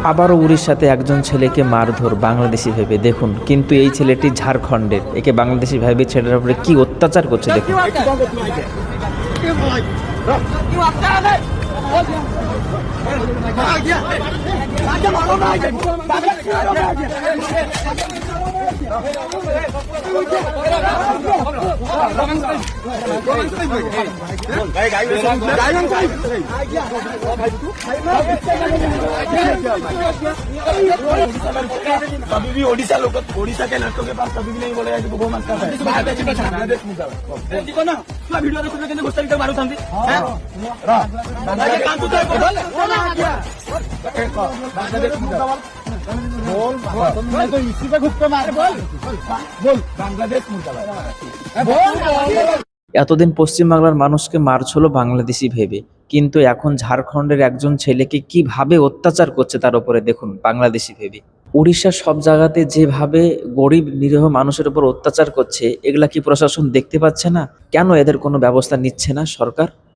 আবারও উড়িষ্যাতে একজন ছেলেকে মারধর বাংলাদেশি ভেবে, দেখুন। কিন্তু এই ছেলেটি ঝাড়খণ্ডের, একে বাংলাদেশি ভেবে ছেলেটার উপরে কি অত্যাচার করছে দেখুন। कभी भी ओडिशा लोग, ओडिशा के लड़कों के पास कभी भी नहीं बोलेगा कि वो मत करता है। देखो ना वीडियो देखो कितने गुस्सा निकल मारो समझी बोल मैं तो इसी पे घुस पे मारे बोल बोल बांग्लादेश मुर्दाबाद बोल। এতদিন পশ্চিমবাংলার মানুষকে মারছিল বাংলাদেশি ভেবে, কিন্তু এখন ঝাড়খণ্ডের একজন ছেলেকে কিভাবে অত্যাচার করছে তার উপরে দেখুন বাংলাদেশি ভেবে। উড়িষ্যার সব জায়গাতে যেভাবে গরিব নিরীহ মানুষের উপর অত্যাচার করছে, এগুলা কি প্রশাসন দেখতে পাচ্ছে না? কেন এদের কোনো ব্যবস্থা নিচ্ছে না সরকার?